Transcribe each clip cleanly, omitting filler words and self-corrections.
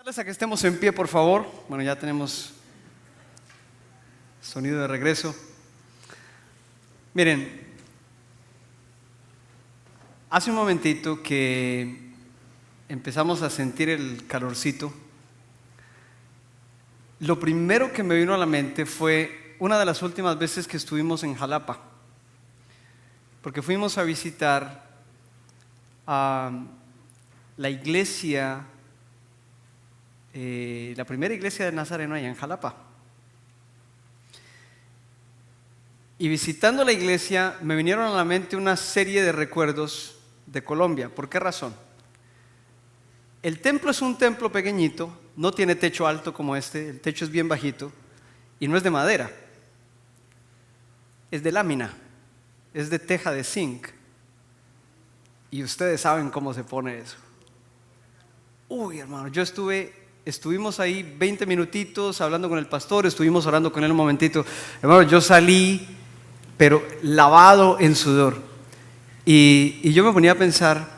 A que estemos en pie, por favor. Bueno, ya tenemos sonido de regreso. Miren, hace un momentito que empezamos a sentir el calorcito. Lo primero que me vino a la mente fue una de las últimas veces que estuvimos en Jalapa, porque fuimos a visitar a la iglesia, la primera iglesia de Nazareno allá en Jalapa. Y visitando la iglesia me vinieron a la mente una serie de recuerdos de Colombia. ¿Por qué razón? El templo es un templo pequeñito, no tiene techo alto como este, el techo es bien bajito y no es de madera, es de lámina, es de teja de zinc. Y ustedes saben cómo se pone eso. Uy, hermano, estuvimos ahí 20 minutitos hablando con el pastor, estuvimos orando con él un momentito. Hermano, yo salí, pero lavado en sudor. Y yo me ponía a pensar,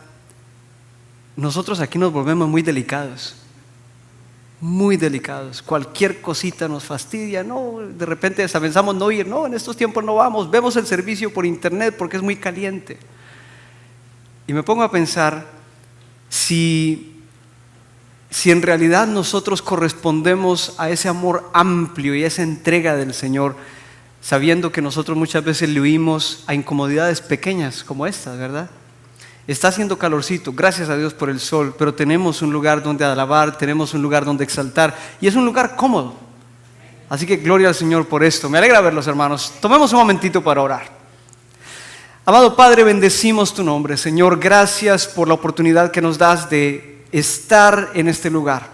nosotros aquí nos volvemos muy delicados. Muy delicados. Cualquier cosita nos fastidia, no, de repente hasta pensamos no ir, no, en estos tiempos no vamos, vemos el servicio por internet porque es muy caliente. Y me pongo a pensar, si en realidad nosotros correspondemos a ese amor amplio y a esa entrega del Señor, sabiendo que nosotros muchas veces le huimos a incomodidades pequeñas como estas, ¿verdad? Está haciendo calorcito, gracias a Dios por el sol, pero tenemos un lugar donde alabar, tenemos un lugar donde exaltar, y es un lugar cómodo. Así que gloria al Señor por esto. Me alegra verlos, hermanos. Tomemos un momentito para orar. Amado Padre, bendecimos tu nombre. Señor, gracias por la oportunidad que nos das de estar en este lugar,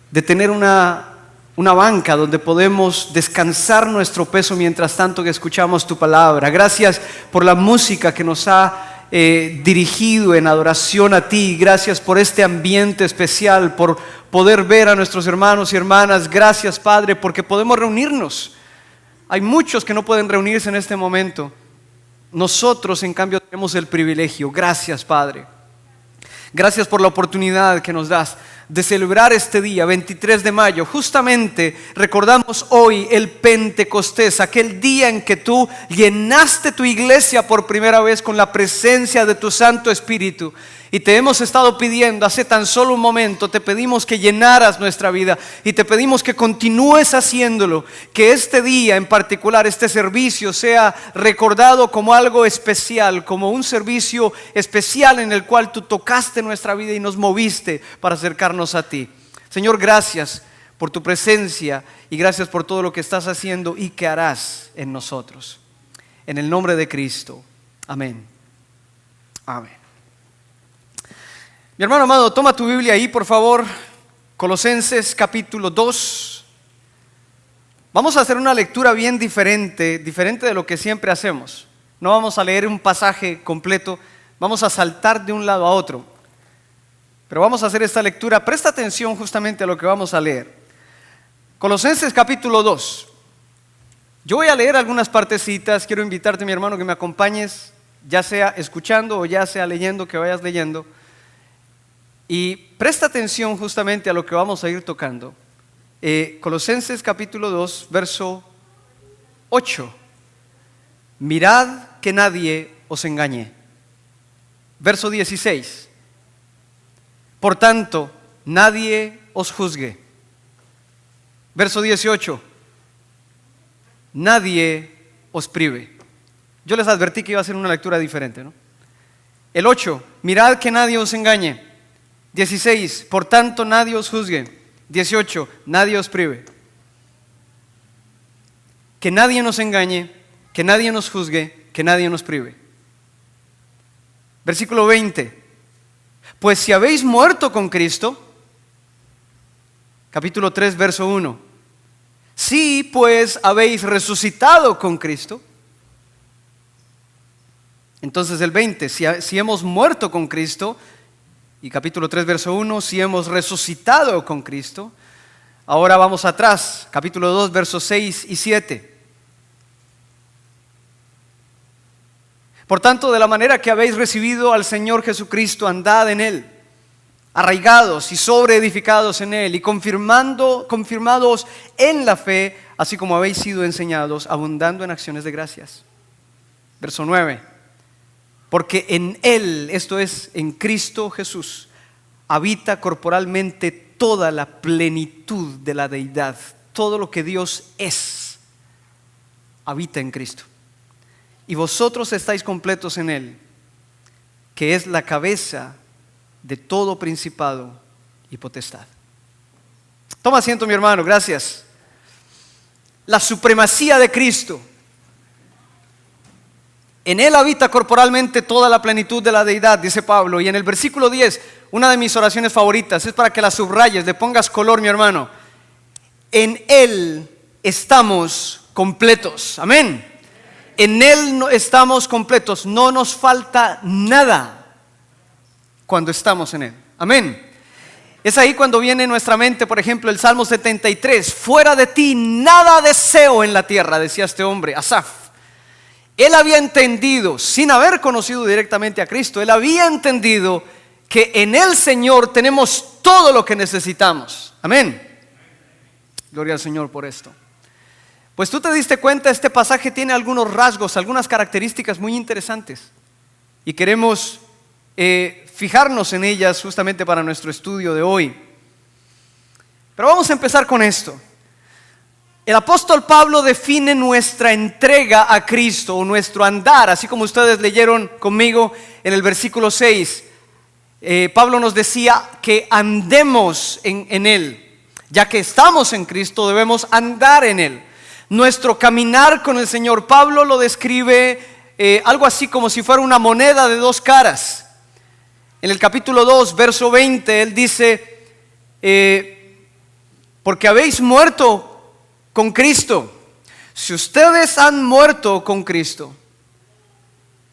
de tener una banca donde podemos descansar nuestro peso mientras tanto que escuchamos tu palabra. Gracias por la música que nos ha dirigido en adoración a ti. Gracias por este ambiente especial, por poder ver a nuestros hermanos y hermanas. Gracias, Padre, porque podemos reunirnos. Hay muchos que no pueden reunirse en este momento. Nosotros, en cambio, tenemos el privilegio. Gracias, Padre. Gracias por la oportunidad que nos das de celebrar este día, 23 de mayo. Justamente recordamos hoy el Pentecostés, aquel día en que tú llenaste tu iglesia por primera vez con la presencia de tu Santo Espíritu. Y te hemos estado pidiendo, hace tan solo un momento, te pedimos que llenaras nuestra vida y te pedimos que continúes haciéndolo, que este día en particular, este servicio sea recordado como algo especial, como un servicio especial en el cual tú tocaste nuestra vida y nos moviste para acercarnos a ti. Señor, gracias por tu presencia y gracias por todo lo que estás haciendo y que harás en nosotros. En el nombre de Cristo. Amén. Amén. Mi hermano amado, toma tu Biblia ahí, por favor. Colosenses capítulo 2. Vamos a hacer una lectura bien diferente de lo que siempre hacemos. No vamos a leer un pasaje completo, vamos a saltar de un lado a otro. Pero vamos a hacer esta lectura. Presta atención justamente a lo que vamos a leer. Colosenses capítulo 2. Yo voy a leer algunas partecitas. Quiero invitarte, mi hermano, que me acompañes, ya sea escuchando o ya sea leyendo, que vayas leyendo. Y presta atención justamente a lo que vamos a ir tocando. Colosenses capítulo 2, verso 8. Mirad que nadie os engañe. Verso 16. Por tanto, nadie os juzgue. Verso 18. Nadie os prive. Yo les advertí que iba a ser una lectura diferente, ¿no? El 8. Mirad que nadie os engañe. 16, por tanto nadie os juzgue. 18, nadie os prive. Que nadie nos engañe, que nadie nos juzgue, que nadie nos prive. Versículo 20, pues si habéis muerto con Cristo, capítulo 3, verso 1, si pues habéis resucitado con Cristo, entonces el 20, si hemos muerto con Cristo, y capítulo 3, verso 1, si hemos resucitado con Cristo. Ahora vamos atrás, capítulo 2, versos 6 y 7. Por tanto, de la manera que habéis recibido al Señor Jesucristo, andad en Él, arraigados y sobreedificados en Él y confirmados en la fe, así como habéis sido enseñados, abundando en acciones de gracias. Verso 9. Porque en Él, esto es, en Cristo Jesús, habita corporalmente toda la plenitud de la deidad. Todo lo que Dios es, habita en Cristo. Y vosotros estáis completos en Él, que es la cabeza de todo principado y potestad. Toma asiento, mi hermano, gracias. La supremacía de Cristo. En Él habita corporalmente toda la plenitud de la deidad, dice Pablo. Y en el versículo 10, una de mis oraciones favoritas, es para que la subrayes, le pongas color, mi hermano. En Él estamos completos. Amén. En Él estamos completos. No nos falta nada cuando estamos en Él. Amén. Es ahí cuando viene en nuestra mente, por ejemplo, el Salmo 73. Fuera de ti nada deseo en la tierra, decía este hombre, Asaf. Él había entendido, sin haber conocido directamente a Cristo, él había entendido que en el Señor tenemos todo lo que necesitamos. Amén. Gloria al Señor por esto. Pues tú te diste cuenta, este pasaje tiene algunos rasgos, algunas características muy interesantes. Y queremos fijarnos en ellas justamente para nuestro estudio de hoy. Pero vamos a empezar con esto. El apóstol Pablo define nuestra entrega a Cristo, o nuestro andar, así como ustedes leyeron conmigo en el versículo 6. Pablo nos decía que andemos en Él. Ya que estamos en Cristo, debemos andar en Él. Nuestro caminar con el Señor, Pablo lo describe algo así como si fuera una moneda de dos caras. En el capítulo 2, verso 20, él dice, porque habéis muerto con Cristo. Si ustedes han muerto con Cristo,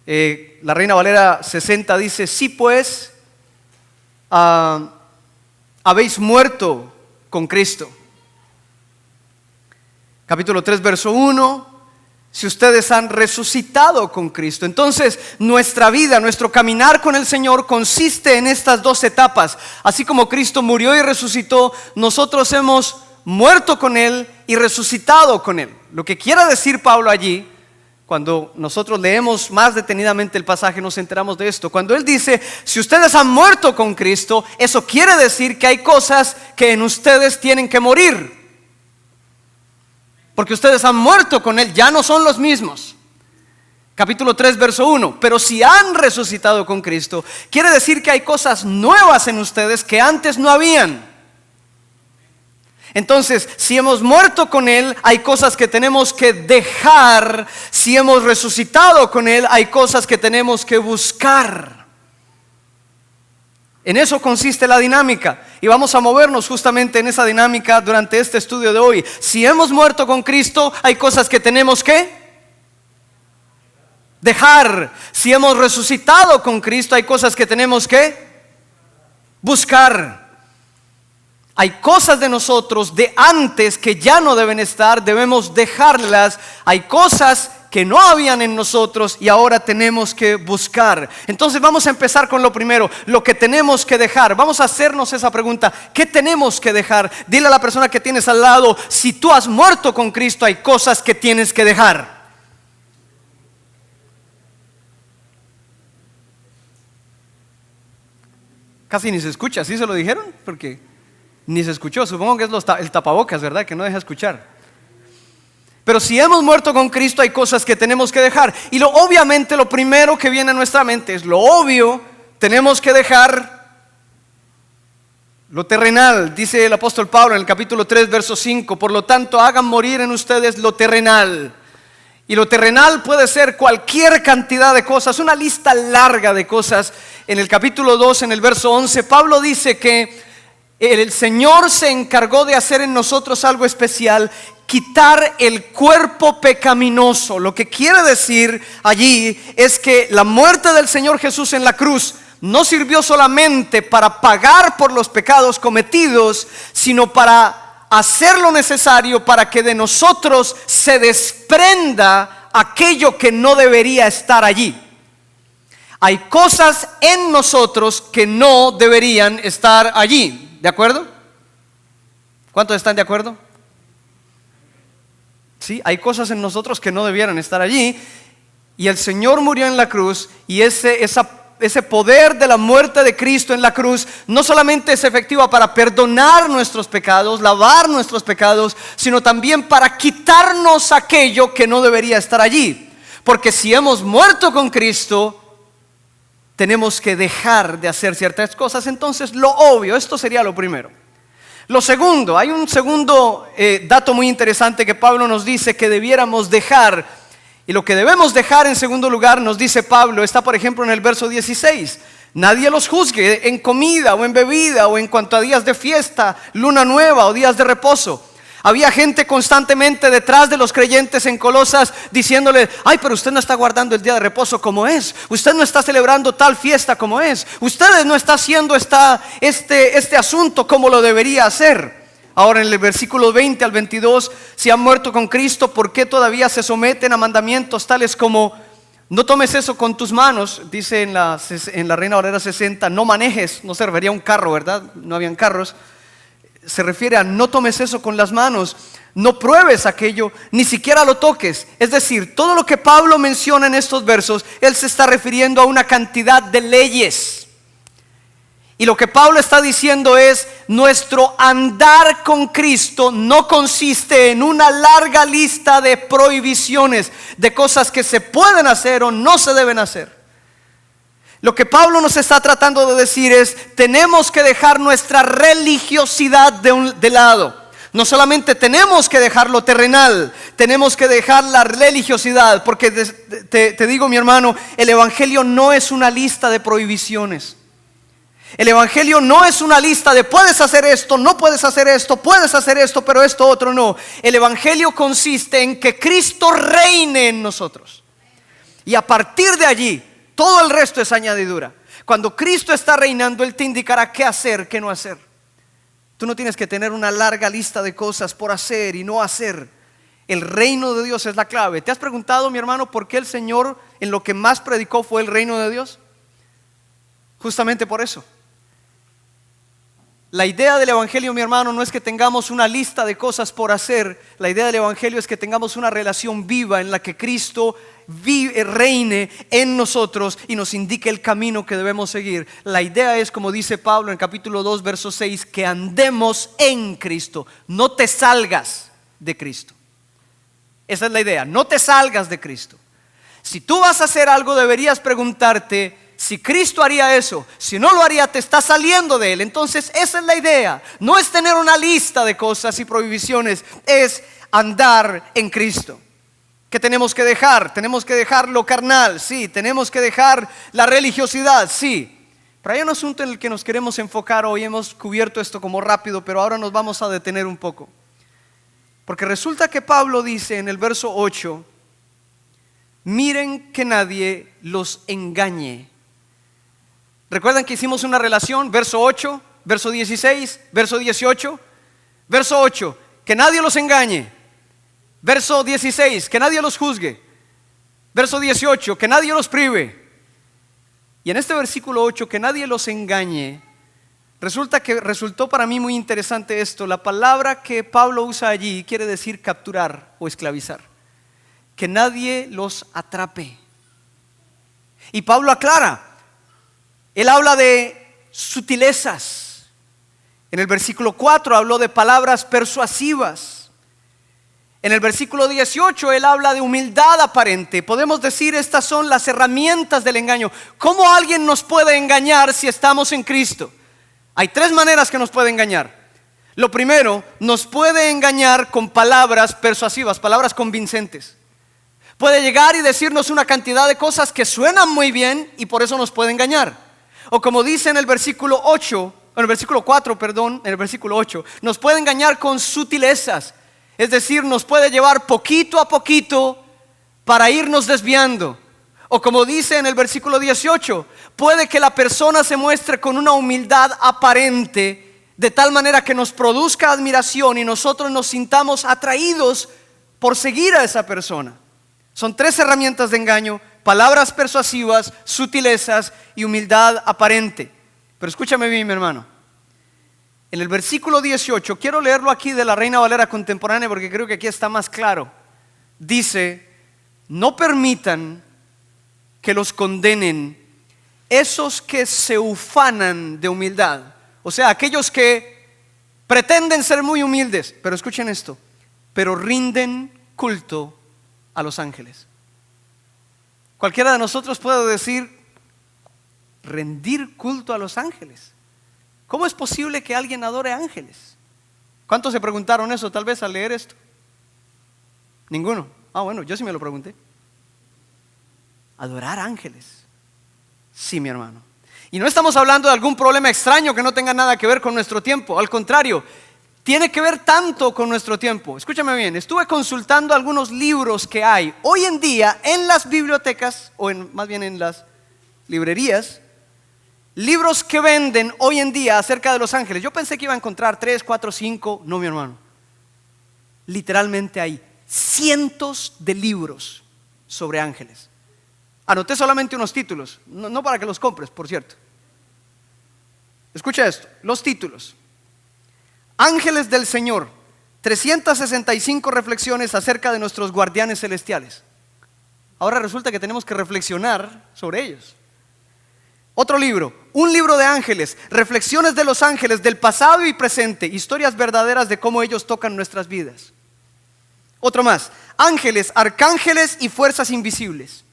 la Reina Valera 60 dice, sí pues, habéis muerto con Cristo. Capítulo 3, verso 1, si ustedes han resucitado con Cristo. Entonces nuestra vida, nuestro caminar con el Señor consiste en estas dos etapas. Así como Cristo murió y resucitó, nosotros hemos muerto con Él y resucitado con Él. Lo que quiere decir Pablo allí, cuando nosotros leemos más detenidamente el pasaje, nos enteramos de esto. Cuando él dice, si ustedes han muerto con Cristo, eso quiere decir que hay cosas que en ustedes tienen que morir. Porque ustedes han muerto con Él, ya no son los mismos. Capítulo 3, verso 1. Pero si han resucitado con Cristo, quiere decir que hay cosas nuevas en ustedes que antes no habían. Entonces, si hemos muerto con Él, hay cosas que tenemos que dejar. Si hemos resucitado con Él, hay cosas que tenemos que buscar. En eso consiste la dinámica. Y vamos a movernos justamente en esa dinámica durante este estudio de hoy. Si hemos muerto con Cristo, hay cosas que tenemos que dejar. Si hemos resucitado con Cristo, hay cosas que tenemos que buscar. Hay cosas de nosotros de antes que ya no deben estar, debemos dejarlas. Hay cosas que no habían en nosotros y ahora tenemos que buscar. Entonces vamos a empezar con lo primero, lo que tenemos que dejar. Vamos a hacernos esa pregunta, ¿qué tenemos que dejar? Dile a la persona que tienes al lado, si tú has muerto con Cristo, hay cosas que tienes que dejar. Casi ni se escucha, ¿sí se lo dijeron? Porque ni se escuchó, supongo que es el tapabocas, ¿verdad? Que no deja escuchar. Pero si hemos muerto con Cristo, hay cosas que tenemos que dejar. Y obviamente lo primero que viene a nuestra mente es lo obvio. Tenemos que dejar lo terrenal. Dice el apóstol Pablo en el capítulo 3, verso 5. Por lo tanto, hagan morir en ustedes lo terrenal. Y lo terrenal puede ser cualquier cantidad de cosas, una lista larga de cosas. En el capítulo 2, en el verso 11, Pablo dice que el Señor se encargó de hacer en nosotros algo especial, quitar el cuerpo pecaminoso. Lo que quiere decir allí es que la muerte del Señor Jesús en la cruz no sirvió solamente para pagar por los pecados cometidos, sino para hacer lo necesario para que de nosotros se desprenda aquello que no debería estar allí. Hay cosas en nosotros que no deberían estar allí. ¿De acuerdo? ¿Cuántos están de acuerdo? Sí, hay cosas en nosotros que no debieran estar allí. Y el Señor murió en la cruz, y ese poder de la muerte de Cristo en la cruz no solamente es efectiva para perdonar nuestros pecados, lavar nuestros pecados, sino también para quitarnos aquello que no debería estar allí. Porque si hemos muerto con Cristo, tenemos que dejar de hacer ciertas cosas. Entonces, lo obvio, esto sería lo primero. Lo segundo, hay un segundo dato muy interesante que Pablo nos dice que debiéramos dejar. Y lo que debemos dejar en segundo lugar, nos dice Pablo, está por ejemplo en el verso 16. Nadie los juzgue en comida o en bebida o en cuanto a días de fiesta, luna nueva o días de reposo. Había gente constantemente detrás de los creyentes en Colosas diciéndole: ay, pero usted no está guardando el día de reposo como es, usted no está celebrando tal fiesta como es, usted no está haciendo este asunto como lo debería hacer. Ahora en el versículo 20 al 22, si han muerto con Cristo, ¿por qué todavía se someten a mandamientos tales como no tomes eso con tus manos? Dice en la Reina Valera 60, no manejes. No se refería a un carro, ¿verdad? No habían carros. Se refiere a no tomes eso con las manos, no pruebes aquello, ni siquiera lo toques. Es decir, todo lo que Pablo menciona en estos versos, él se está refiriendo a una cantidad de leyes. Y lo que Pablo está diciendo es: nuestro andar con Cristo no consiste en una larga lista de prohibiciones, de cosas que se pueden hacer o no se deben hacer. Lo que Pablo nos está tratando de decir es: tenemos que dejar nuestra religiosidad de lado. No solamente tenemos que dejar lo terrenal, tenemos que dejar la religiosidad. Porque te digo, mi hermano, el evangelio no es una lista de prohibiciones. El evangelio no es una lista de puedes hacer esto, no puedes hacer esto, puedes hacer esto, pero esto otro no. El evangelio consiste en que Cristo reine en nosotros. Y a partir de allí, todo el resto es añadidura. Cuando Cristo está reinando, Él te indicará qué hacer, qué no hacer. Tú no tienes que tener una larga lista de cosas por hacer y no hacer. El reino de Dios es la clave. ¿Te has preguntado, mi hermano, por qué el Señor en lo que más predicó fue el reino de Dios? Justamente por eso. La idea del evangelio, mi hermano, no es que tengamos una lista de cosas por hacer. La idea del evangelio es que tengamos una relación viva en la que Cristo reine en nosotros y nos indique el camino que debemos seguir. La idea es, como dice Pablo en capítulo 2, verso 6, que andemos en Cristo. No te salgas de Cristo. Esa es la idea, no te salgas de Cristo. Si tú vas a hacer algo, deberías preguntarte: si Cristo haría eso, si no lo haría, te está saliendo de Él. Entonces esa es la idea. No es tener una lista de cosas y prohibiciones, es andar en Cristo. ¿Qué tenemos que dejar? Tenemos que dejar lo carnal, sí. Tenemos que dejar la religiosidad, sí. Pero hay un asunto en el que nos queremos enfocar hoy. Hemos cubierto esto como rápido, pero ahora nos vamos a detener un poco. Porque resulta que Pablo dice en el verso 8: miren que nadie los engañe. ¿Recuerdan que hicimos una relación? Verso 8, verso 16, verso 18. Verso 8, que nadie los engañe. Verso 16, que nadie los juzgue. Verso 18, que nadie los prive. Y en este versículo 8, que nadie los engañe, resultó para mí muy interesante esto. La palabra que Pablo usa allí quiere decir capturar o esclavizar. Que nadie los atrape. Y Pablo aclara. Él habla de sutilezas. En el versículo 4 habló de palabras persuasivas. En el versículo 18 él habla de humildad aparente. Podemos decir, estas son las herramientas del engaño. ¿Cómo alguien nos puede engañar si estamos en Cristo? Hay tres maneras que nos puede engañar. Lo primero, nos puede engañar con palabras persuasivas, palabras convincentes. Puede llegar y decirnos una cantidad de cosas que suenan muy bien y por eso nos puede engañar. O como dice en el versículo 8, en el versículo 4, perdón, en el versículo 8, nos puede engañar con sutilezas. Es decir, nos puede llevar poquito a poquito para irnos desviando. O como dice en el versículo 18, puede que la persona se muestre con una humildad aparente, de tal manera que nos produzca admiración y nosotros nos sintamos atraídos por seguir a esa persona. Son tres herramientas de engaño: palabras persuasivas, sutilezas y humildad aparente. Pero escúchame bien, mi hermano. En el versículo 18, quiero leerlo aquí de la Reina Valera contemporánea porque creo que aquí está más claro. Dice: no permitan que los condenen esos que se ufanan de humildad. O sea, aquellos que pretenden ser muy humildes. Pero escuchen esto: pero rinden culto a los ángeles. Cualquiera de nosotros puede decir: rendir culto a los ángeles. ¿Cómo es posible que alguien adore ángeles? ¿Cuántos se preguntaron eso tal vez al leer esto? Ninguno. Bueno, yo sí me lo pregunté. Adorar ángeles. Sí, mi hermano. Y no estamos hablando de algún problema extraño que no tenga nada que ver con nuestro tiempo. Al contrario, tiene que ver tanto con nuestro tiempo. Escúchame bien, estuve consultando algunos libros que hay hoy en día en las bibliotecas, o más bien en las librerías. Libros que venden hoy en día acerca de los ángeles. Yo pensé que iba a encontrar 3, 4, 5. No, mi hermano. Literalmente hay cientos de libros sobre ángeles. Anoté solamente unos títulos, no para que los compres, por cierto. Escucha esto, los títulos: Ángeles del Señor, 365 reflexiones acerca de nuestros guardianes celestiales. Ahora resulta que tenemos que reflexionar sobre ellos. Otro libro, un libro de ángeles, reflexiones de los ángeles del pasado y presente, historias verdaderas de cómo ellos tocan nuestras vidas. Otro más, ángeles, arcángeles y fuerzas invisibles.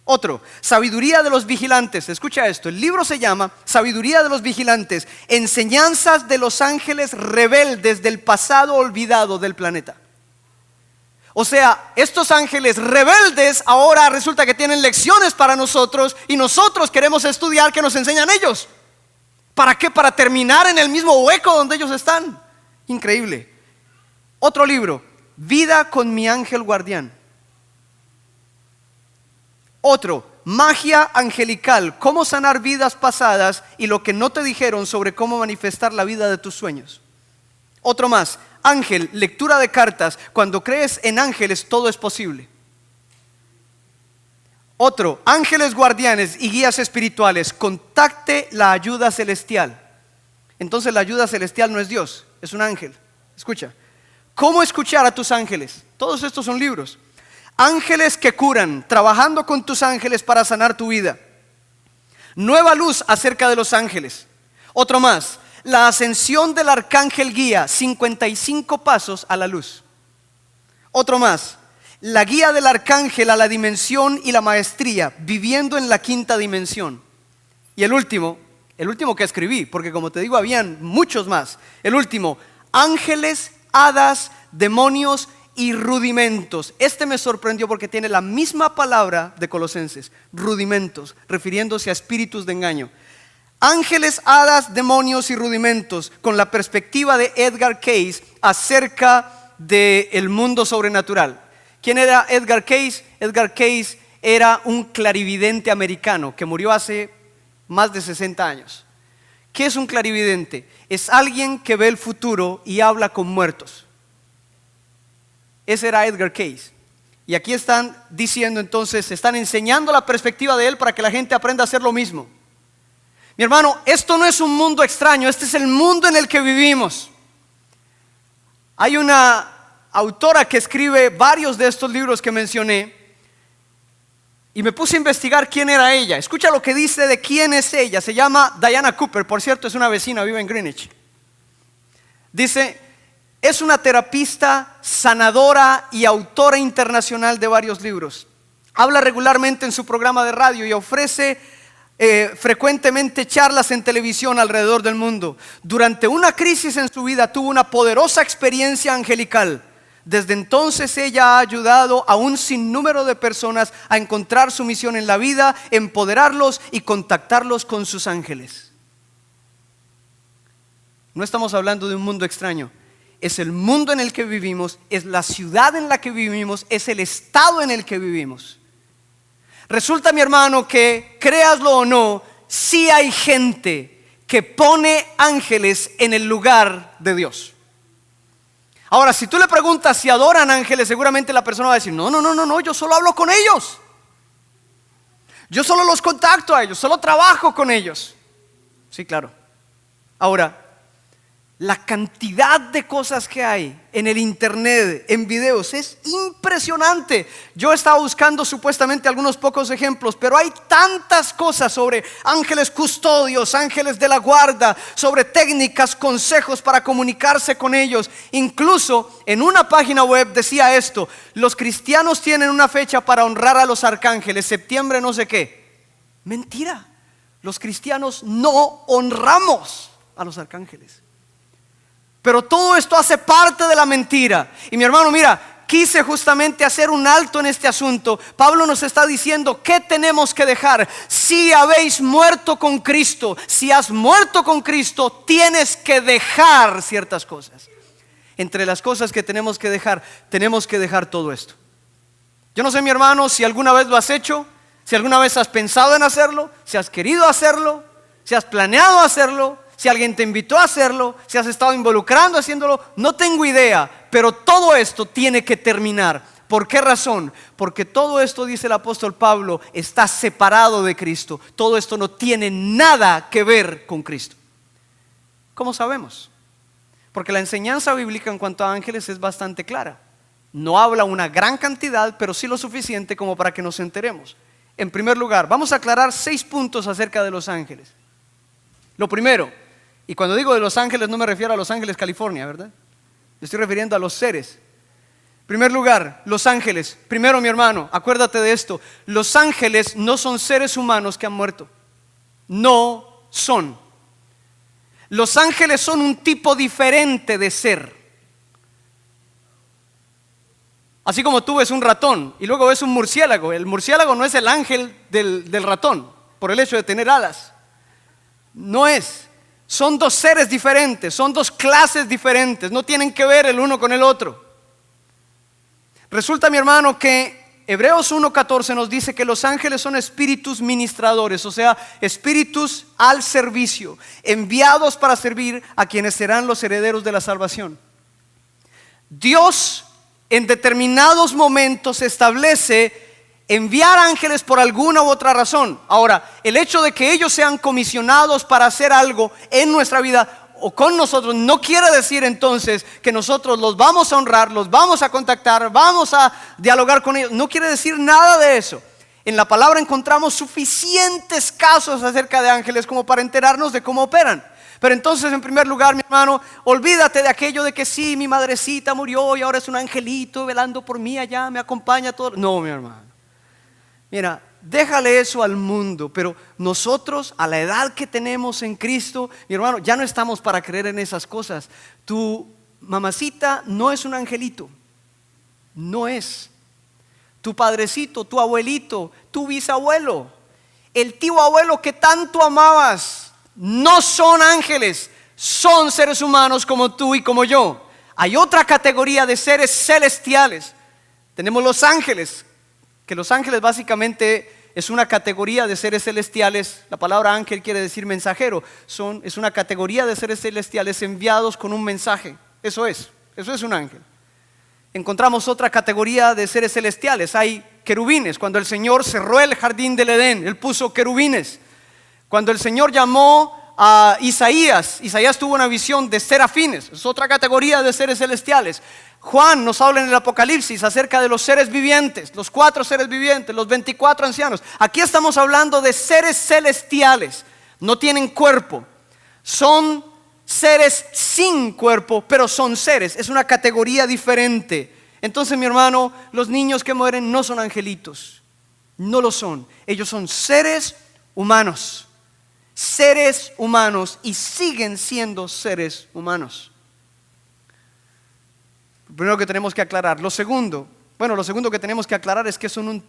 Otro, sabiduría de los vigilantes. Escucha esto, el libro se llama Sabiduría de los vigilantes, enseñanzas de los ángeles rebeldes del pasado olvidado del planeta. O sea, estos ángeles rebeldes ahora resulta que tienen lecciones para nosotros y nosotros queremos estudiar que nos enseñan ellos. ¿Para qué? Para terminar en el mismo hueco donde ellos están. Increíble. Otro libro, Vida con mi ángel guardián. Otro, Magia angelical, cómo sanar vidas pasadas y lo que no te dijeron sobre cómo manifestar la vida de tus sueños. Otro más, Ángel, lectura de cartas, cuando crees en ángeles todo es posible. Otro, ángeles guardianes y guías espirituales, contacte la ayuda celestial. Entonces la ayuda celestial no es Dios, es un ángel. Escucha, ¿cómo escuchar a tus ángeles? Todos estos son libros. Ángeles que curan, trabajando con tus ángeles para sanar tu vida. Nueva luz acerca de los ángeles. Otro más, la ascensión del arcángel guía, 55 pasos a la luz. Otro más, la guía del arcángel a la dimensión y la maestría, viviendo en la quinta dimensión. Y el último que escribí, porque como te digo habían muchos más. El último, ángeles, hadas, demonios y rudimentos. Este me sorprendió porque tiene la misma palabra de Colosenses, rudimentos, refiriéndose a espíritus de engaño. Ángeles, hadas, demonios y rudimentos, con la perspectiva de Edgar Cayce acerca del mundo sobrenatural. ¿Quién era Edgar Cayce? Edgar Cayce era un clarividente americano que murió hace más de 60 años. ¿Qué es un clarividente? Es alguien que ve el futuro y habla con muertos. Ese era Edgar Cayce. Y aquí están diciendo entonces, están enseñando la perspectiva de él para que la gente aprenda a hacer lo mismo. Mi hermano, esto no es un mundo extraño, este es el mundo en el que vivimos. Hay una autora que escribe varios de estos libros que mencioné y me puse a investigar quién era ella. Escucha lo que dice de quién es ella. Se llama Diana Cooper, por cierto, es una vecina, vive en Greenwich. Dice, es una terapista, sanadora y autora internacional de varios libros. Habla regularmente en su programa de radio y ofrece frecuentemente charlas en televisión alrededor del mundo. Durante una crisis en su vida tuvo una poderosa experiencia angelical. Desde entonces ella ha ayudado a un sinnúmero de personas a encontrar su misión en la vida, empoderarlos y contactarlos con sus ángeles. No estamos hablando de un mundo extraño. Es el mundo en el que vivimos, es la ciudad en la que vivimos, es el estado en el que vivimos. Resulta, mi hermano, que créaslo o no, sí hay gente que pone ángeles en el lugar de Dios. Ahora, si tú le preguntas si adoran ángeles, seguramente la persona va a decir, no, yo solo hablo con ellos. Yo solo los contacto a ellos, solo trabajo con ellos. Sí, claro. Ahora, la cantidad de cosas que hay en el internet, en videos, es impresionante. Yo estaba buscando supuestamente algunos pocos ejemplos, pero hay tantas cosas sobre ángeles custodios, ángeles de la guarda, sobre técnicas, consejos para comunicarse con ellos. Incluso en una página web decía esto: los cristianos tienen una fecha para honrar a los arcángeles, septiembre no sé qué. Mentira, los cristianos no honramos a los arcángeles. Pero todo esto hace parte de la mentira. Y mi hermano, mira, quise justamente hacer un alto en este asunto. Pablo nos está diciendo qué tenemos que dejar. Si habéis muerto con Cristo, si has muerto con Cristo, tienes que dejar ciertas cosas. Entre las cosas que tenemos que dejar todo esto. Yo no sé, mi hermano, si alguna vez lo has hecho, si alguna vez has pensado en hacerlo, si has querido hacerlo, si has planeado hacerlo, si alguien te invitó a hacerlo, si has estado involucrando haciéndolo, no tengo idea, pero todo esto tiene que terminar. ¿Por qué razón? Porque todo esto, dice el apóstol Pablo, está separado de Cristo. Todo esto no tiene nada que ver con Cristo. ¿Cómo sabemos? Porque la enseñanza bíblica en cuanto a ángeles es bastante clara. No habla una gran cantidad, pero sí lo suficiente como para que nos enteremos. En primer lugar, vamos a aclarar 6 puntos acerca de los ángeles. Lo primero, y cuando digo de los ángeles no me refiero a Los Ángeles, California, ¿verdad? Me estoy refiriendo a los seres. En primer lugar, los ángeles. Primero, mi hermano, acuérdate de esto. Los ángeles no son seres humanos que han muerto. No son. Los ángeles son un tipo diferente de ser. Así como tú ves un ratón y luego ves un murciélago. El murciélago no es el ángel del ratón por el hecho de tener alas. No es. Son 2 seres diferentes, son 2 clases diferentes, no tienen que ver el uno con el otro. Resulta, mi hermano, que Hebreos 1:14 nos dice que los ángeles son espíritus ministradores, o sea, espíritus al servicio, enviados para servir a quienes serán los herederos de la salvación. Dios en determinados momentos establece enviar ángeles por alguna u otra razón. Ahora, el hecho de que ellos sean comisionados para hacer algo en nuestra vida o con nosotros no quiere decir entonces que nosotros los vamos a honrar, los vamos a contactar, vamos a dialogar con ellos. No quiere decir nada de eso. En la palabra encontramos suficientes casos acerca de ángeles como para enterarnos de cómo operan. Pero entonces, en primer lugar, mi hermano, olvídate de aquello de que sí, mi madrecita murió y ahora es un angelito velando por mí allá, me acompaña todo. No, mi hermano. Mira, déjale eso al mundo, pero nosotros a la edad que tenemos en Cristo, mi hermano, ya no estamos para creer en esas cosas. Tu mamacita no es un angelito, no es. Tu padrecito, tu abuelito, tu bisabuelo, el tío abuelo que tanto amabas, no son ángeles, son seres humanos como tú y como yo. Hay otra categoría de seres celestiales. Tenemos los ángeles, que los ángeles básicamente es una categoría de seres celestiales. La palabra ángel quiere decir mensajero. Es una categoría de seres celestiales enviados con un mensaje. Eso es un ángel. Encontramos otra categoría de seres celestiales. Hay querubines. Cuando el Señor cerró el jardín del Edén, Él puso querubines. Cuando el Señor llamó a Isaías tuvo una visión de serafines. Es otra categoría de seres celestiales. Juan nos habla en el Apocalipsis acerca de los seres vivientes, los 4 seres vivientes, los 24 ancianos. Aquí estamos hablando de seres celestiales. No tienen cuerpo. Son seres sin cuerpo, pero son seres. Es una categoría diferente. Entonces, mi hermano, los niños que mueren no son angelitos. No lo son. Ellos son seres humanos. Seres humanos y siguen siendo seres humanos. Lo primero que tenemos que aclarar. Lo segundo que tenemos que aclarar es que son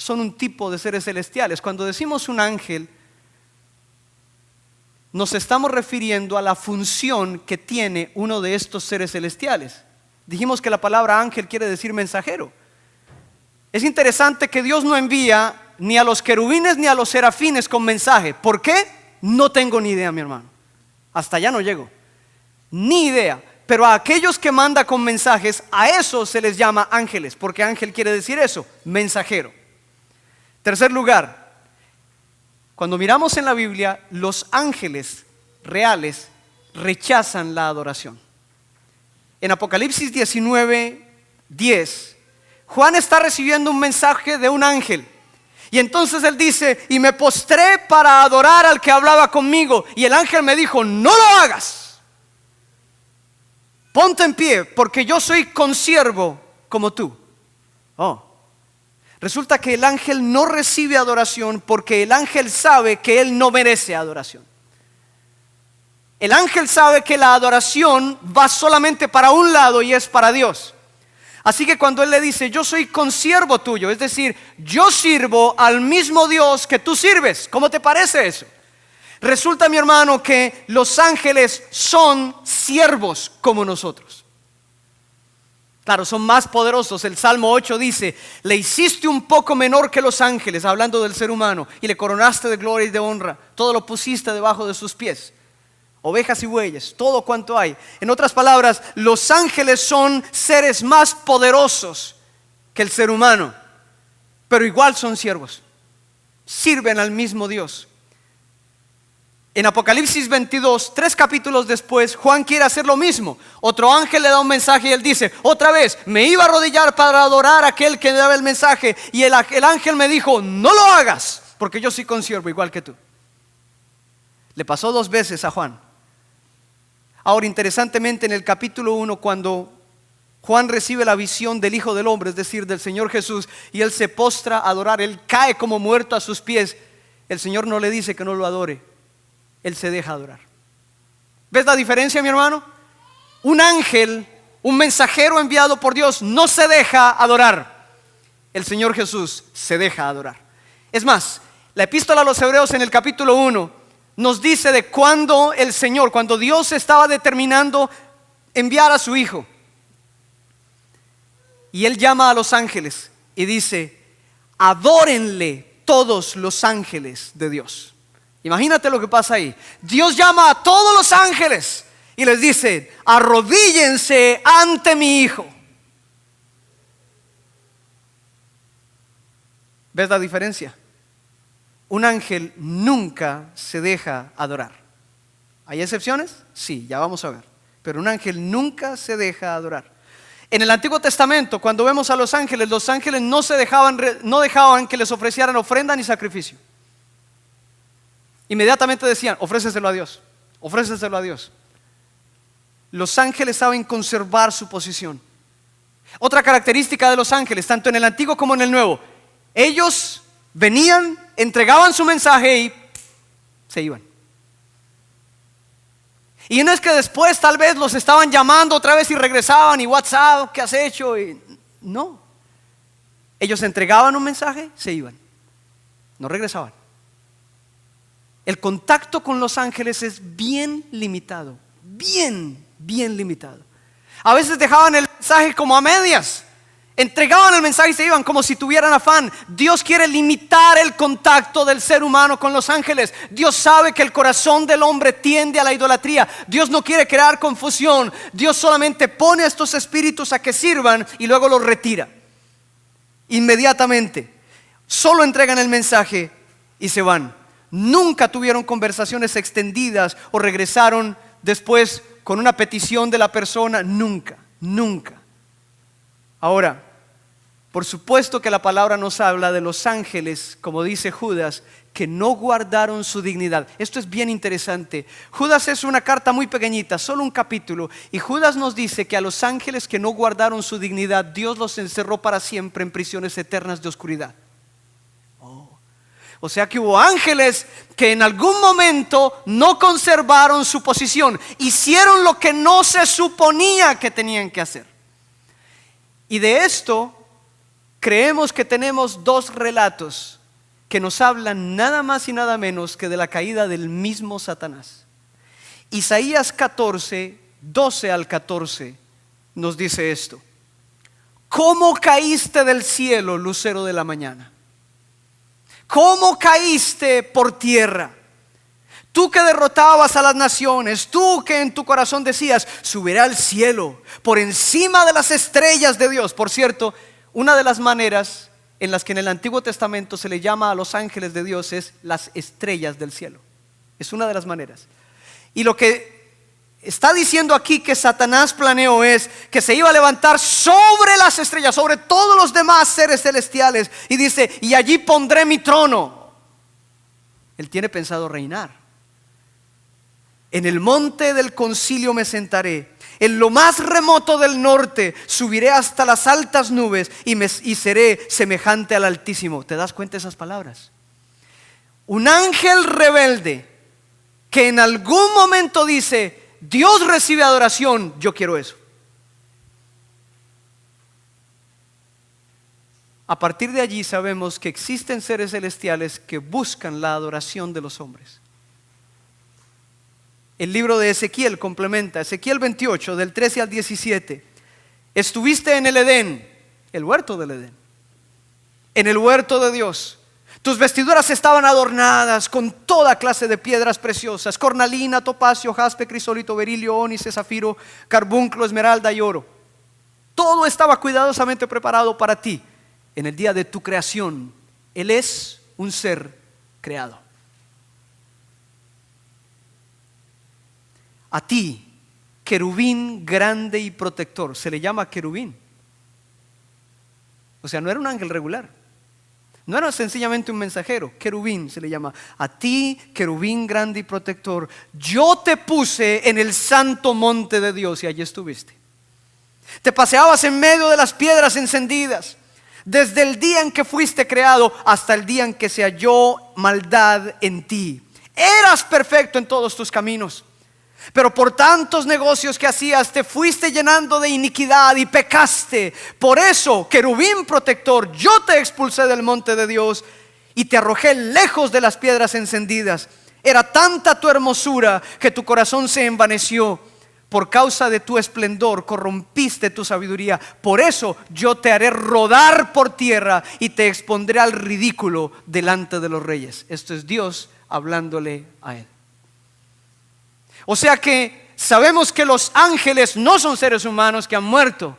un tipo de seres celestiales. Cuando decimos un ángel, nos estamos refiriendo a la función que tiene uno de estos seres celestiales. Dijimos que la palabra ángel quiere decir mensajero. Es interesante que Dios no envía ni a los querubines ni a los serafines con mensaje. ¿Por qué? No tengo ni idea, mi hermano. Hasta allá no llego. Ni idea. Pero a aquellos que manda con mensajes, a esos se les llama ángeles, porque ángel quiere decir eso, mensajero. Tercer lugar, Cuando miramos en la Biblia, los ángeles reales rechazan la adoración. En Apocalipsis 19:10, Juan está recibiendo un mensaje de un ángel. Y entonces él dice: y me postré para adorar al que hablaba conmigo. Y el ángel me dijo: no lo hagas. Ponte en pie, porque yo soy consiervo como tú. Resulta que el ángel no recibe adoración porque el ángel sabe que él no merece adoración. El ángel sabe que la adoración va solamente para un lado y es para Dios. Así que cuando él le dice: yo soy consiervo tuyo, es decir, yo sirvo al mismo Dios que tú sirves. ¿Cómo te parece eso? Resulta, mi hermano, que los ángeles son siervos como nosotros. Claro, son más poderosos. El Salmo 8 dice: le hiciste un poco menor que los ángeles, hablando del ser humano, y le coronaste de gloria y de honra. Todo lo pusiste debajo de sus pies. Ovejas y bueyes, todo cuanto hay. En otras palabras, los ángeles son seres más poderosos que el ser humano, pero igual son siervos. Sirven al mismo Dios. En Apocalipsis 22, 3 capítulos después, Juan quiere hacer lo mismo. Otro ángel le da un mensaje y él dice: otra vez, me iba a arrodillar para adorar a aquel que me daba el mensaje. Y el ángel me dijo: no lo hagas, porque yo soy consiervo igual que tú. Le pasó 2 veces a Juan. Ahora, interesantemente, en el capítulo 1, cuando Juan recibe la visión del Hijo del Hombre, es decir, del Señor Jesús, y él se postra a adorar, él cae como muerto a sus pies. El Señor no le dice que no lo adore, él se deja adorar. ¿Ves la diferencia, mi hermano? Un ángel, un mensajero enviado por Dios, no se deja adorar. El Señor Jesús se deja adorar. Es más, la epístola a los Hebreos en el capítulo 1 nos dice de cuando el Señor, cuando Dios estaba determinando enviar a su Hijo, y Él llama a los ángeles y dice: adórenle todos los ángeles de Dios. Imagínate lo que pasa ahí. Dios llama a todos los ángeles y les dice: arrodíllense ante mi Hijo. ¿Ves la diferencia? Un ángel nunca se deja adorar. ¿Hay excepciones? Sí, ya vamos a ver. Pero un ángel nunca se deja adorar. En el Antiguo Testamento, cuando vemos a los ángeles no dejaban que les ofrecieran ofrenda ni sacrificio. Inmediatamente decían: ofréceselo a Dios, ofréceselo a Dios. Los ángeles saben conservar su posición. Otra característica de los ángeles, tanto en el Antiguo como en el Nuevo: ellos venían, entregaban su mensaje y se iban. Y no es que después tal vez los estaban llamando otra vez y regresaban y WhatsApp, ¿qué has hecho? No, ellos entregaban un mensaje, se iban, no regresaban. El contacto con los ángeles es bien limitado, bien limitado. A veces dejaban el mensaje como a medias, entregaban el mensaje y se iban como si tuvieran afán. Dios quiere limitar el contacto del ser humano con los ángeles. Dios sabe que el corazón del hombre tiende a la idolatría. Dios no quiere crear confusión. Dios solamente pone a estos espíritus a que sirvan y luego los retira inmediatamente. Solo entregan el mensaje y se van. Nunca tuvieron conversaciones extendidas o regresaron después con una petición de la persona. Nunca. Ahora, por supuesto que la palabra nos habla de los ángeles, como dice Judas, que no guardaron su dignidad. Esto es bien interesante. Judas es una carta muy pequeñita, solo un capítulo, y Judas nos dice que a los ángeles que no guardaron su dignidad, Dios los encerró para siempre en prisiones eternas de oscuridad. O sea que hubo ángeles que en algún momento no conservaron su posición, hicieron lo que no se suponía que tenían que hacer. Y de esto creemos que tenemos 2 relatos que nos hablan nada más y nada menos que de la caída del mismo Satanás. Isaías 14, 12 al 14 nos dice esto: ¿cómo caíste del cielo, lucero de la mañana? ¿Cómo caíste por tierra? Tú que derrotabas a las naciones, tú que en tu corazón decías: subiré al cielo, por encima de las estrellas de Dios. Por cierto, una de las maneras en las que en el Antiguo Testamento se le llama a los ángeles de Dios es las estrellas del cielo. Es una de las maneras. Y lo que está diciendo aquí que Satanás planeó es que se iba a levantar sobre las estrellas, sobre todos los demás seres celestiales. Y dice, y allí pondré mi trono. Él tiene pensado reinar. En el monte del concilio me sentaré. En lo más remoto del norte subiré hasta las altas nubes y seré semejante al Altísimo. ¿Te das cuenta de esas palabras? Un ángel rebelde que en algún momento dice, Dios recibe adoración, yo quiero eso. A partir de allí sabemos que existen seres celestiales que buscan la adoración de los hombres. El libro de Ezequiel complementa, Ezequiel 28, del 13 al 17. Estuviste en el Edén, el huerto del Edén, en el huerto de Dios. Tus vestiduras estaban adornadas con toda clase de piedras preciosas: cornalina, topacio, jaspe, crisólito, berilio, ónice, zafiro, carbunclo, esmeralda y oro. Todo estaba cuidadosamente preparado para ti en el día de tu creación. Él es un ser creado. A ti, querubín grande y protector. Se le llama querubín. O sea, no era un ángel regular. No era sencillamente un mensajero. Querubín se le llama. A ti, querubín grande y protector, yo te puse en el santo monte de Dios y allí estuviste. Te paseabas en medio de las piedras encendidas, desde el día en que fuiste creado hasta el día en que se halló maldad en ti. Eras perfecto en todos tus caminos, pero por tantos negocios que hacías te fuiste llenando de iniquidad y pecaste. Por eso, querubín protector, yo te expulsé del monte de Dios y te arrojé lejos de las piedras encendidas. Era tanta tu hermosura que tu corazón se envaneció. Por causa de tu esplendor corrompiste tu sabiduría. Por eso yo te haré rodar por tierra y te expondré al ridículo delante de los reyes. Esto es Dios hablándole a él. O sea que sabemos que los ángeles no son seres humanos que han muerto.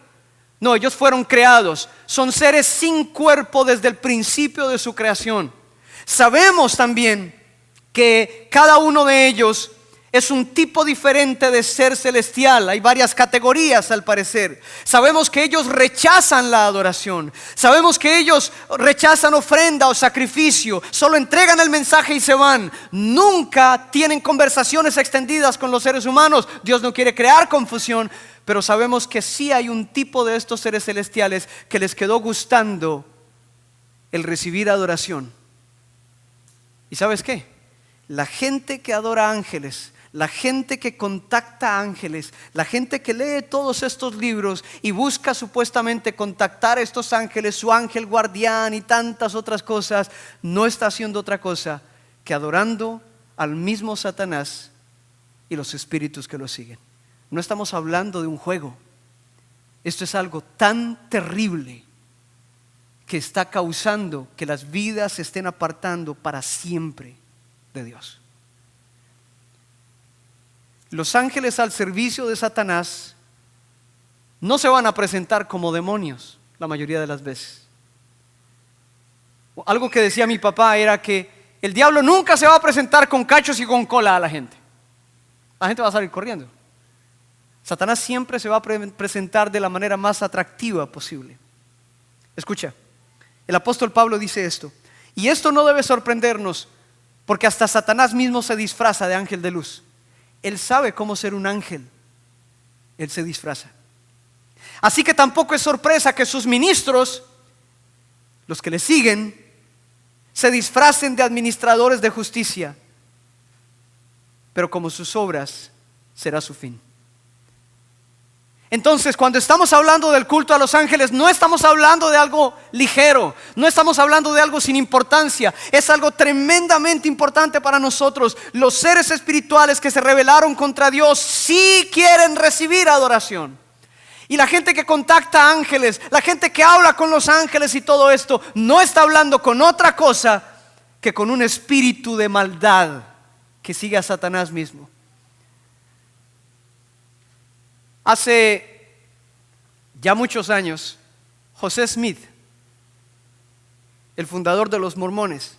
No, ellos fueron creados. Son seres sin cuerpo desde el principio de su creación. Sabemos también que cada uno de ellos es un tipo diferente de ser celestial. Hay varias categorías al parecer. Sabemos que ellos rechazan la adoración. Sabemos que ellos rechazan ofrenda o sacrificio. Solo entregan el mensaje y se van. Nunca tienen conversaciones extendidas con los seres humanos. Dios no quiere crear confusión. Pero sabemos que sí hay un tipo de estos seres celestiales que les quedó gustando el recibir adoración. ¿Y sabes qué? La gente que adora ángeles, la gente que contacta ángeles, la gente que lee todos estos libros y busca supuestamente contactar a estos ángeles, su ángel guardián y tantas otras cosas, no está haciendo otra cosa que adorando al mismo Satanás y los espíritus que lo siguen. No estamos hablando de un juego. Esto es algo tan terrible que está causando que las vidas se estén apartando para siempre de Dios. Los ángeles al servicio de Satanás no se van a presentar como demonios la mayoría de las veces. Algo que decía mi papá era que el diablo nunca se va a presentar con cachos y con cola a la gente. La gente va a salir corriendo. Satanás siempre se va a presentar de la manera más atractiva posible. Escucha, el apóstol Pablo dice esto: y esto no debe sorprendernos, porque hasta Satanás mismo se disfraza de ángel de luz. Él sabe cómo ser un ángel. Él se disfraza. Así que tampoco es sorpresa que sus ministros, los que le siguen, se disfracen de administradores de justicia. Pero como sus obras, será su fin. Entonces, cuando estamos hablando del culto a los ángeles, no estamos hablando de algo ligero, no estamos hablando de algo sin importancia. Es algo tremendamente importante para nosotros. Los seres espirituales que se rebelaron contra Dios sí quieren recibir adoración. Y la gente que contacta ángeles, la gente que habla con los ángeles y todo esto, no está hablando con otra cosa que con un espíritu de maldad que sigue a Satanás mismo. Hace ya muchos años, José Smith el fundador de los mormones,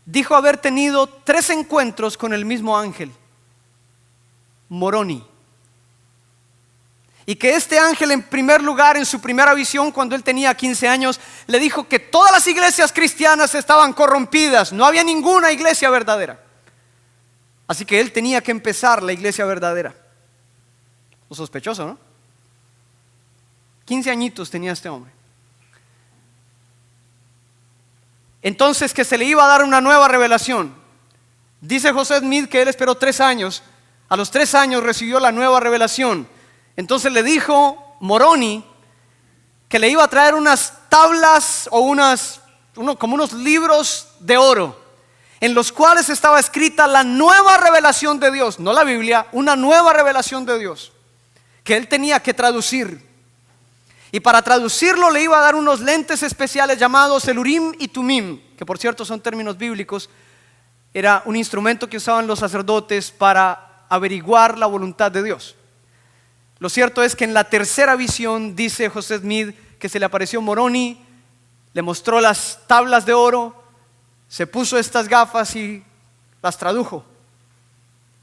dijo haber tenido 3 encuentros con el mismo ángel, Moroni. Y que este ángel, en primer lugar, en su primera visión, cuando él tenía 15 años, le dijo que todas las iglesias cristianas estaban corrompidas, no había ninguna iglesia verdadera. Así que él tenía que empezar la iglesia verdadera. Lo sospechoso, ¿no? 15 añitos tenía este hombre. Entonces, que se le iba a dar una nueva revelación. Dice José Smith que él esperó 3 años. A los 3 años recibió la nueva revelación. Entonces le dijo Moroni que le iba a traer unas tablas o como unos libros de oro, en los cuales estaba escrita la nueva revelación de Dios, no la Biblia, una nueva revelación de Dios, que él tenía que traducir. Y para traducirlo le iba a dar unos lentes especiales llamados el Urim y Tumim, que por cierto son términos bíblicos. Era un instrumento que usaban los sacerdotes para averiguar la voluntad de Dios. Lo cierto es que en la tercera visión, dice José Smith, que se le apareció Moroni, le mostró las tablas de oro, se puso estas gafas y las tradujo.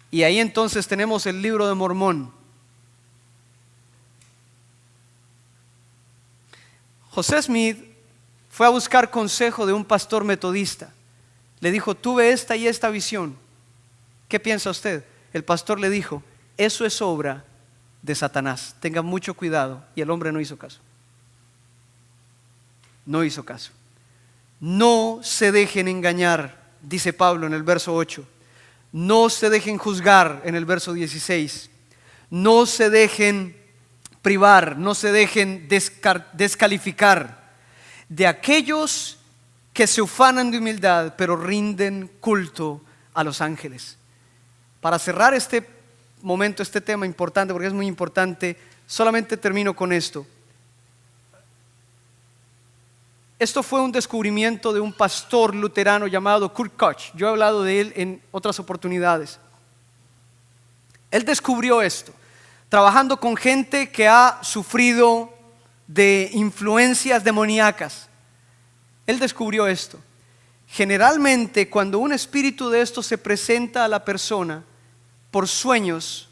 Y ahí entonces tenemos el libro de Mormón. José Smith fue a buscar consejo de un pastor metodista. Le dijo: tuve esta y esta visión. ¿Qué piensa usted? El pastor le dijo: eso es obra de Satanás, tenga mucho cuidado. Y el hombre no hizo caso. No hizo caso. No se dejen engañar, dice Pablo en el verso 8. No se dejen juzgar en el verso 16. No se dejen privar, no se dejen descalificar de aquellos que se ufanan de humildad, pero rinden culto a los ángeles. Para cerrar este momento, este tema importante, porque es muy importante, solamente termino con esto. Esto fue un descubrimiento de un pastor luterano llamado Kurt Koch. Yo he hablado de él en otras oportunidades. Él descubrió esto, trabajando con gente que ha sufrido de influencias demoníacas. Él descubrió esto. Generalmente, cuando un espíritu de esto se presenta a la persona por sueños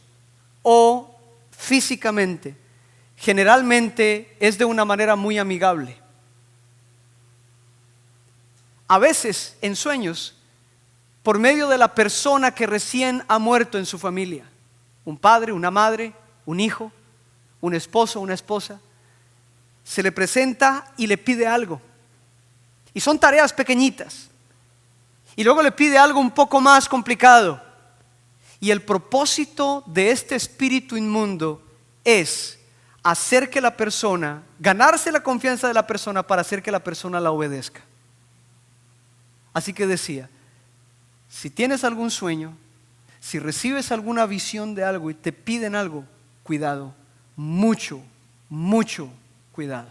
o físicamente, generalmente es de una manera muy amigable. A veces en sueños, por medio de la persona que recién ha muerto en su familia, un padre, una madre, un hijo, un esposo, una esposa, se le presenta y le pide algo. Y son tareas pequeñitas. Y luego le pide algo un poco más complicado. Y el propósito de este espíritu inmundo es hacer que la persona, ganarse la confianza de la persona para hacer que la persona la obedezca. Así que decía: si tienes algún sueño, si recibes alguna visión de algo y te piden algo, cuidado, mucho cuidado.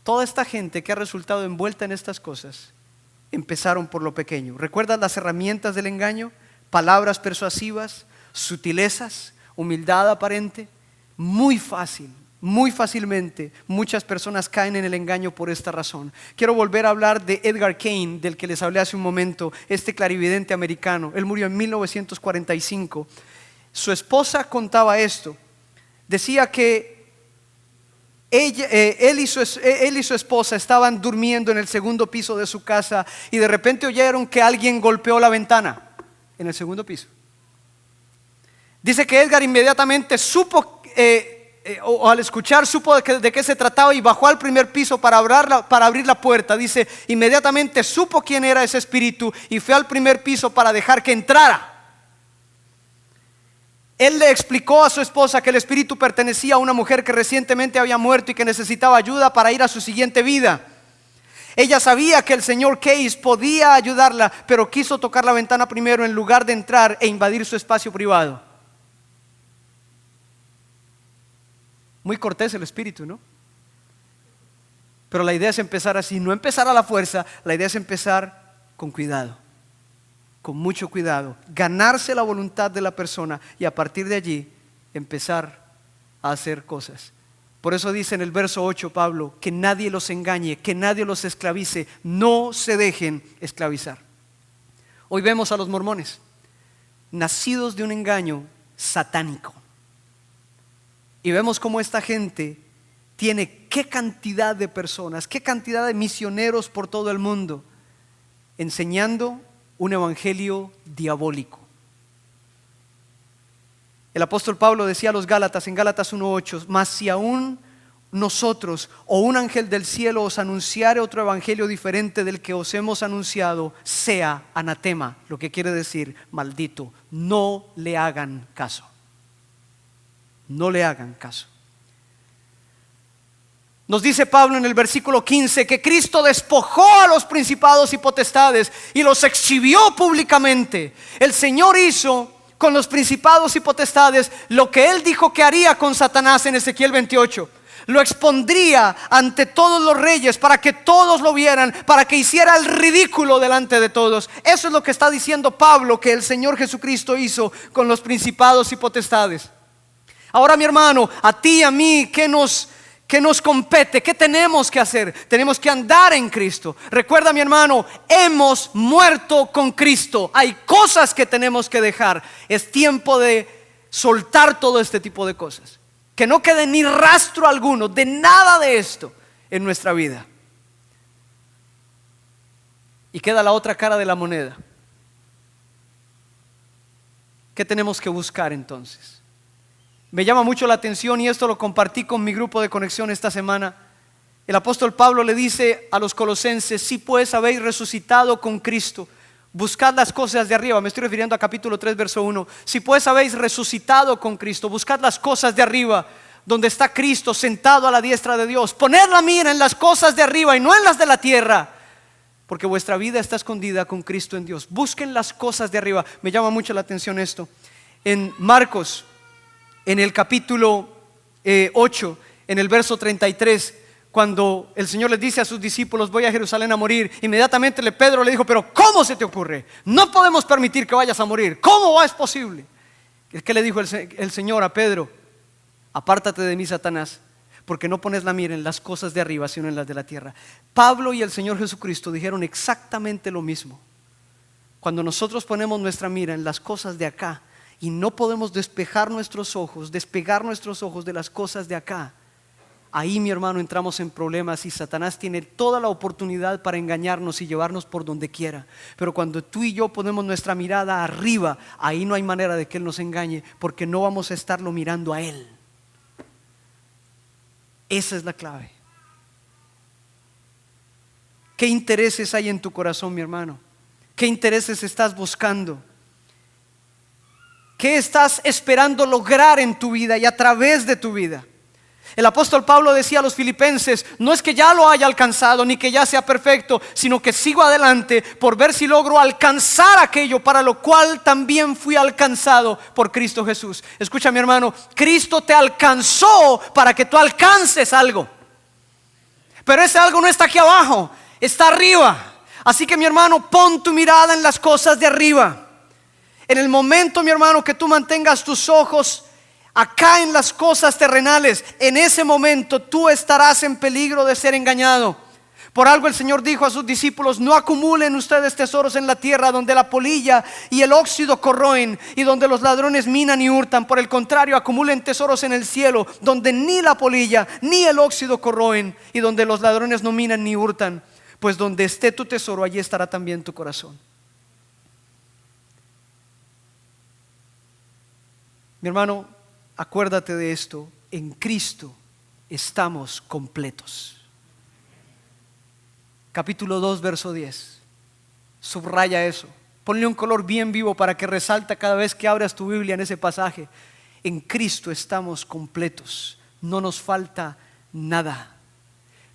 Toda esta gente que ha resultado envuelta en estas cosas empezaron por lo pequeño. ¿Recuerdas las herramientas del engaño? Palabras persuasivas, sutilezas, humildad aparente. Muy fácilmente muchas personas caen en el engaño por esta razón. Quiero volver a hablar de Edgar Kane, del que les hablé hace un momento, este clarividente americano. Él murió en 1945. Su esposa contaba esto. Decía que él y su esposa estaban durmiendo en el segundo piso de su casa y de repente oyeron que alguien golpeó la ventana en el segundo piso. Dice que Edgar inmediatamente supo, o al escuchar supo de qué se trataba y bajó al primer piso para abrir la puerta. Dice, inmediatamente supo quién era ese espíritu y fue al primer piso para dejar que entrara. Él le explicó a su esposa que el espíritu pertenecía a una mujer que recientemente había muerto y que necesitaba ayuda para ir a su siguiente vida. Ella sabía que el señor Case podía ayudarla, pero quiso tocar la ventana primero en lugar de entrar e invadir su espacio privado. Muy cortés el espíritu, ¿no? Pero la idea es empezar así, no empezar a la fuerza. La idea es empezar con cuidado, con mucho cuidado, ganarse la voluntad de la persona y a partir de allí empezar a hacer cosas. Por eso dice en el verso 8 Pablo, que nadie los engañe, que nadie los esclavice, no se dejen esclavizar. Hoy vemos a los mormones, nacidos de un engaño satánico. Y vemos cómo esta gente tiene qué cantidad de personas, qué cantidad de misioneros por todo el mundo, enseñando un evangelio diabólico. El apóstol Pablo decía a los Gálatas en Gálatas 1:8, mas si aún nosotros o un ángel del cielo os anunciare otro evangelio diferente del que os hemos anunciado, sea anatema, lo que quiere decir maldito. No le hagan caso. No le hagan caso. Nos dice Pablo en el versículo 15 que Cristo despojó a los principados y potestades y los exhibió públicamente. El Señor hizo con los principados y potestades lo que Él dijo que haría con Satanás en Ezequiel 28. Lo expondría ante todos los reyes para que todos lo vieran, para que hiciera el ridículo delante de todos. Eso es lo que está diciendo Pablo que el Señor Jesucristo hizo con los principados y potestades. Ahora, mi hermano, a ti y a mí, ¿qué nos compete? ¿Qué tenemos que hacer? Tenemos que andar en Cristo. Recuerda, mi hermano, hemos muerto con Cristo. Hay cosas que tenemos que dejar. Es tiempo de soltar todo este tipo de cosas. Que no quede ni rastro alguno de nada de esto en nuestra vida. Y queda la otra cara de la moneda. ¿Qué tenemos que buscar entonces? Me llama mucho la atención, y esto lo compartí con mi grupo de conexión esta semana. El apóstol Pablo le dice a los colosenses: si pues habéis resucitado con Cristo, buscad las cosas de arriba. Me estoy refiriendo a capítulo 3 verso 1. Si pues habéis resucitado con Cristo, buscad las cosas de arriba, donde está Cristo sentado a la diestra de Dios. Poned la mira en las cosas de arriba y no en las de la tierra, porque vuestra vida está escondida con Cristo en Dios. Busquen las cosas de arriba. Me llama mucho la atención esto. En Marcos, en el capítulo 8, en el verso 33, cuando el Señor les dice a sus discípulos: voy a Jerusalén a morir, inmediatamente Pedro le dijo: pero ¿cómo se te ocurre? No podemos permitir que vayas a morir. ¿Cómo es posible? ¿Qué le dijo el Señor a Pedro? Apártate de mí, Satanás, porque no pones la mira en las cosas de arriba, sino en las de la tierra. Pablo y el Señor Jesucristo dijeron exactamente lo mismo. Cuando nosotros ponemos nuestra mira en las cosas de acá y no podemos despegar nuestros ojos de las cosas de acá, ahí, mi hermano, entramos en problemas, y Satanás tiene toda la oportunidad para engañarnos y llevarnos por donde quiera. Pero cuando tú y yo ponemos nuestra mirada arriba, ahí no hay manera de que Él nos engañe, porque no vamos a estarlo mirando a Él. Esa es la clave. ¿Qué intereses hay en tu corazón, mi hermano? ¿Qué intereses estás buscando? ¿Qué estás esperando lograr en tu vida y a través de tu vida? El apóstol Pablo decía a los filipenses: no es que ya lo haya alcanzado ni que ya sea perfecto, sino que sigo adelante por ver si logro alcanzar aquello para lo cual también fui alcanzado por Cristo Jesús. Escucha, mi hermano, Cristo te alcanzó para que tú alcances algo, pero ese algo no está aquí abajo, está arriba. Así que, mi hermano, pon tu mirada en las cosas de arriba. En el momento, mi hermano, que tú mantengas tus ojos acá en las cosas terrenales, en ese momento tú estarás en peligro de ser engañado. Por algo el Señor dijo a sus discípulos: no acumulen ustedes tesoros en la tierra, donde la polilla y el óxido corroen y donde los ladrones minan y hurtan. Por el contrario, acumulen tesoros en el cielo, donde ni la polilla ni el óxido corroen y donde los ladrones no minan ni hurtan. Pues donde esté tu tesoro, allí estará también tu corazón. Mi hermano, acuérdate de esto: en Cristo estamos completos. Capítulo 2, verso 10. Subraya eso. Ponle un color bien vivo para que resalta cada vez que abras tu Biblia en ese pasaje. En Cristo estamos completos. No nos falta nada.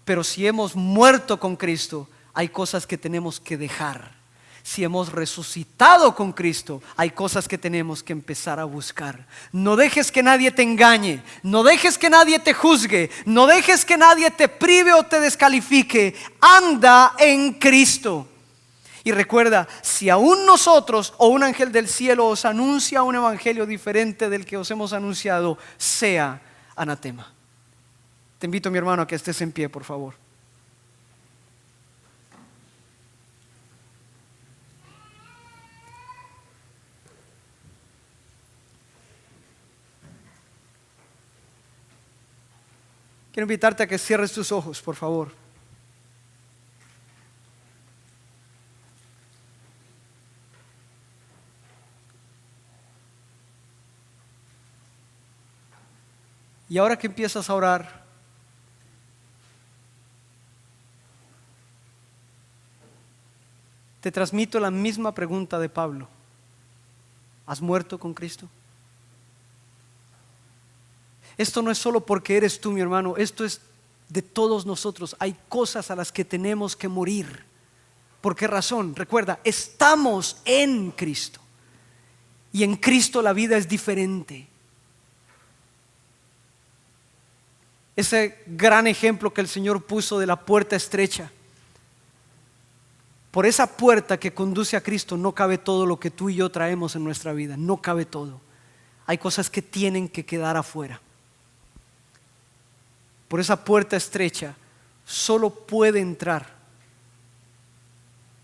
Pero si hemos muerto con Cristo, hay cosas que tenemos que dejar. Si hemos resucitado con Cristo, hay cosas que tenemos que empezar a buscar. No dejes que nadie te engañe, no dejes que nadie te juzgue, no dejes que nadie te prive o te descalifique. Anda en Cristo. Y recuerda, si aún nosotros o un ángel del cielo os anuncia un evangelio diferente del que os hemos anunciado, sea anatema. Te invito, mi hermano, a que estés en pie, por favor. Quiero invitarte a que cierres tus ojos, por favor. Y ahora que empiezas a orar, te transmito la misma pregunta de Pablo. ¿Has muerto con Cristo? Esto no es solo porque eres tú, mi hermano, esto es de todos nosotros. Hay cosas a las que tenemos que morir. ¿Por qué razón? Recuerda, estamos en Cristo y en Cristo la vida es diferente. Ese gran ejemplo que el Señor puso de la puerta estrecha. Por esa puerta que conduce a Cristo no cabe todo lo que tú y yo traemos en nuestra vida, no cabe todo. Hay cosas que tienen que quedar afuera. Por esa puerta estrecha solo puede entrar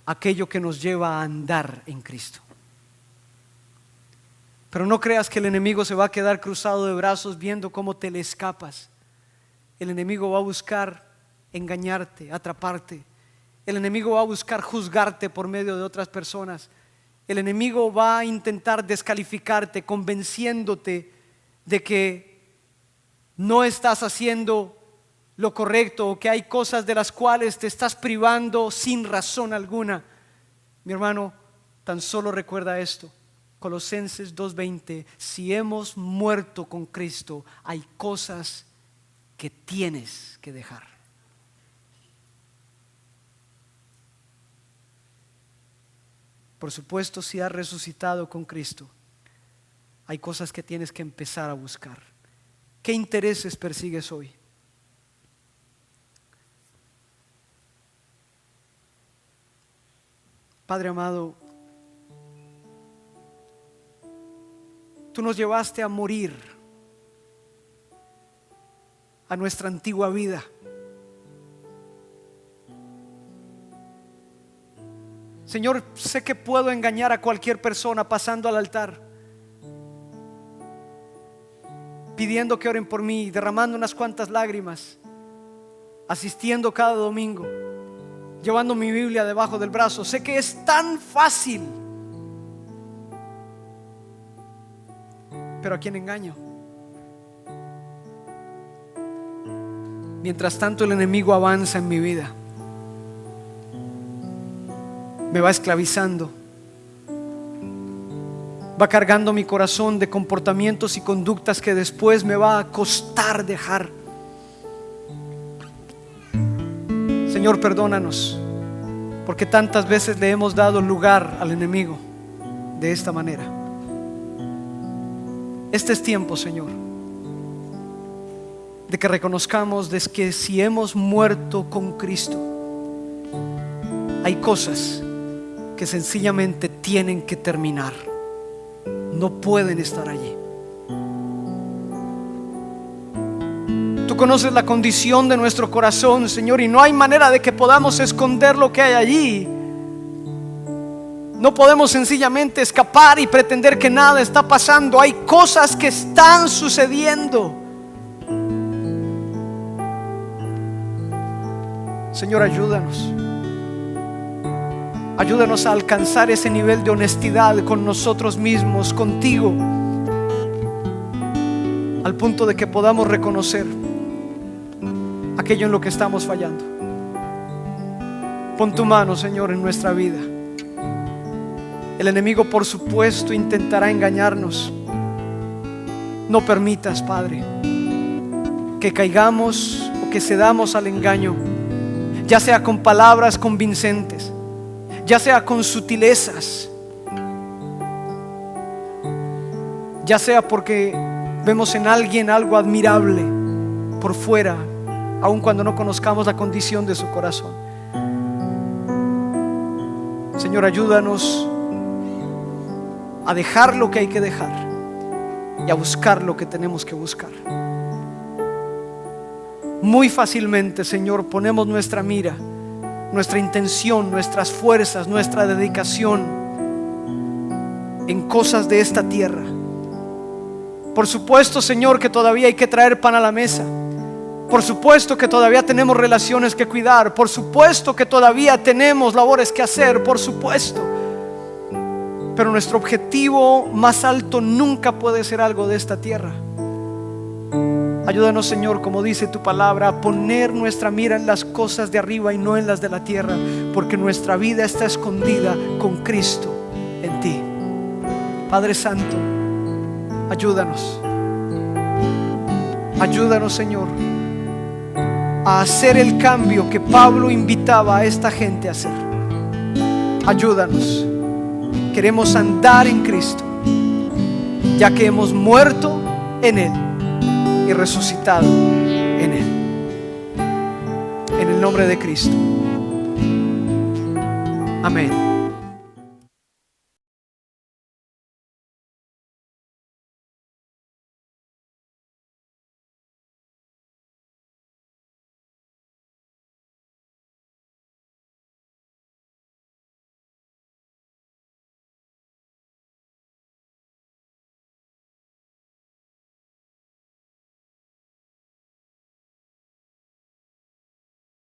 aquello que nos lleva a andar en Cristo. Pero no creas que el enemigo se va a quedar cruzado de brazos viendo cómo te le escapas. El enemigo va a buscar engañarte, atraparte. El enemigo va a buscar juzgarte por medio de otras personas. El enemigo va a intentar descalificarte, convenciéndote de que no estás haciendo lo correcto o que hay cosas de las cuales te estás privando sin razón alguna. Mi hermano, tan solo recuerda esto. Colosenses 2:20, si hemos muerto con Cristo, hay cosas que tienes que dejar. Por supuesto, si has resucitado con Cristo, hay cosas que tienes que empezar a buscar. ¿Qué intereses persigues hoy? Padre amado, tú nos llevaste a morir a nuestra antigua vida. Señor, sé que puedo engañar a cualquier persona pasando al altar, pidiendo que oren por mí, derramando unas cuantas lágrimas, asistiendo cada domingo, llevando mi Biblia debajo del brazo. Sé que es tan fácil, pero ¿a quién engaño? Mientras tanto el enemigo avanza en mi vida, me va esclavizando, va cargando mi corazón de comportamientos y conductas que después me va a costar dejar. Señor, perdónanos, porque tantas veces le hemos dado lugar al enemigo de esta manera. Este es tiempo, Señor, de que reconozcamos de que si hemos muerto con Cristo, hay cosas que sencillamente tienen que terminar, no pueden estar allí. Tú conoces la condición de nuestro corazón, Señor, y no hay manera de que podamos esconder lo que hay allí. No podemos sencillamente escapar y pretender que nada está pasando. Hay cosas que están sucediendo. Señor, ayúdanos. Ayúdanos a alcanzar ese nivel de honestidad con nosotros mismos, contigo, al punto de que podamos reconocer aquello en lo que estamos fallando. Pon tu mano, Señor, en nuestra vida. El enemigo, por supuesto, intentará engañarnos. No permitas, Padre, que caigamos o que cedamos al engaño, ya sea con palabras convincentes, ya sea con sutilezas, ya sea porque vemos en alguien algo admirable por fuera, aun cuando no conozcamos la condición de su corazón. Señor, ayúdanos a dejar lo que hay que dejar y a buscar lo que tenemos que buscar. Muy fácilmente, Señor, ponemos nuestra mira, nuestra intención, nuestras fuerzas, nuestra dedicación en cosas de esta tierra. Por supuesto, Señor, que todavía hay que traer pan a la mesa. Por supuesto que todavía tenemos relaciones que cuidar. Por supuesto que todavía tenemos labores que hacer. Por supuesto. Pero nuestro objetivo más alto nunca puede ser algo de esta tierra. Ayúdanos, Señor, como dice tu palabra, a poner nuestra mira en las cosas de arriba y no en las de la tierra, porque nuestra vida está escondida con Cristo en ti. Padre Santo, ayúdanos. Ayúdanos, Señor, a hacer el cambio que Pablo invitaba a esta gente a hacer. Ayúdanos. Queremos andar en Cristo, ya que hemos muerto en Él y resucitado en Él. En el nombre de Cristo. Amén.